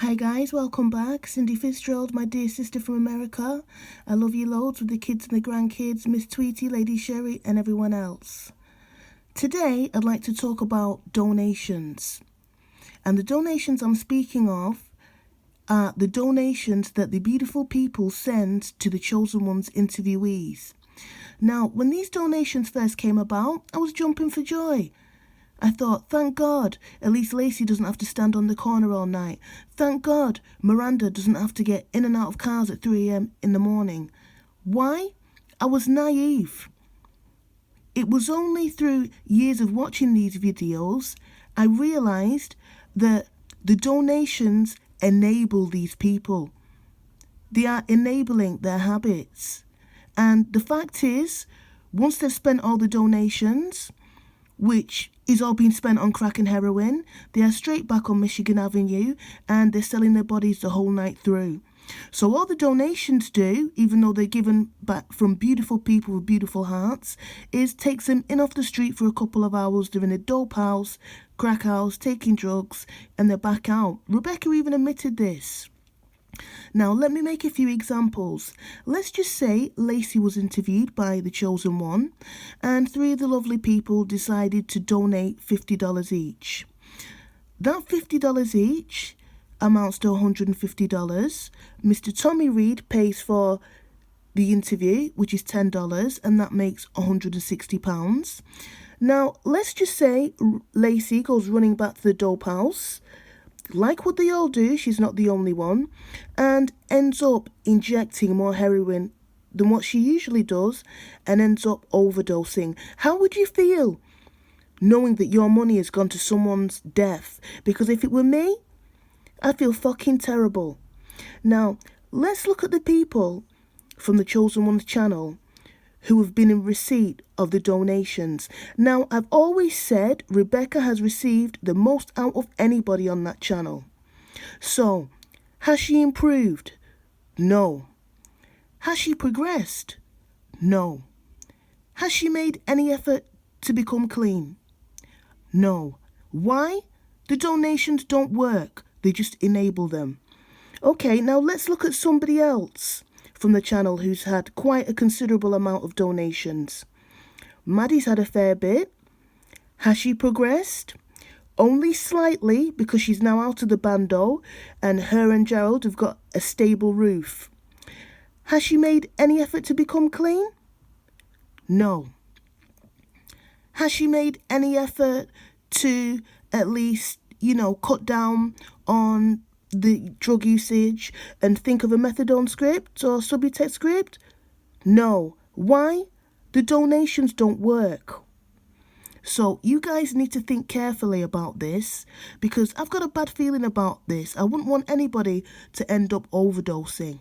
Hi guys, welcome back. Cindy Fitzgerald, my dear sister from America. I love you loads with the kids and the grandkids, Miss Tweety, Lady Sherry and everyone else. Today I'd like to talk about donations. And the donations I'm speaking of are the donations that the beautiful people send to the Chosen One's interviewees. Now, when these donations first came about, I was jumping for joy. I thought, thank God, at least Lacey doesn't have to stand on the corner all night. Thank God, Miranda doesn't have to get in and out of cars at 3 a.m. in the morning. Why? I was naive. It was only through years of watching these videos I realised that the donations enable these people. They are enabling their habits. And the fact is, once they've spent all the donations, which is all being spent on crack and heroin, they are straight back on Michigan Avenue and they're selling their bodies the whole night through. So all the donations do, even though they're given back from beautiful people with beautiful hearts, is takes them in off the street for a couple of hours. They're in a dope house, crack house, taking drugs, and they're back out. Rebecca even admitted this. Now, let me make a few examples. Let's just say Lacey was interviewed by the Chosen One, and 3 of the lovely people decided to donate $50 each. That $50 each amounts to $150. Mr. Tommy Reed pays for the interview, which is $10, and that makes £160. Now, let's just say Lacey goes running back to the dope house, like what they all do, she's not the only one, and ends up injecting more heroin than what she usually does and ends up overdosing. How would you feel knowing that your money has gone to someone's death? Because if it were me, I'd feel fucking terrible. Now, let's look at the people from the Chosen One's channel who have been in receipt of the donations. Now, I've always said Rebecca has received the most out of anybody on that channel. So, has she improved? No. Has she progressed? No. Has she made any effort to become clean? No. Why? The donations don't work. They just enable them. Okay, now let's look at somebody else from the channel who's had quite a considerable amount of donations. Maddie's had a fair bit. Has she progressed? Only slightly, because she's now out of the bando and her and Gerald have got a stable roof. Has she made any effort to become clean? No. Has she made any effort to at least, cut down on the drug usage and think of a methadone script or Subutex script? No. Why? The donations don't work. So you guys need to think carefully about this, because I've got a bad feeling about this. I wouldn't want anybody to end up overdosing.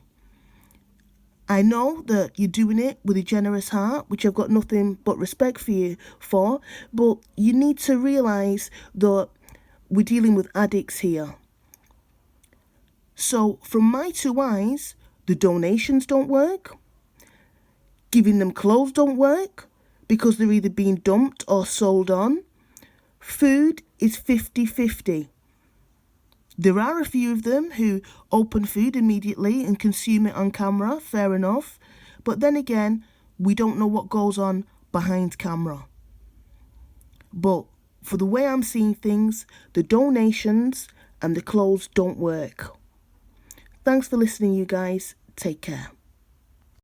I know that you're doing it with a generous heart, which I've got nothing but respect for you for, but you need to realise that we're dealing with addicts here. So, from my 2 eyes, the donations don't work. Giving them clothes don't work because they're either being dumped or sold on. Food is 50-50. There are a few of them who open food immediately and consume it on camera, fair enough. But then again, we don't know what goes on behind camera. But for the way I'm seeing things, the donations and the clothes don't work. Thanks for listening, you guys. Take care.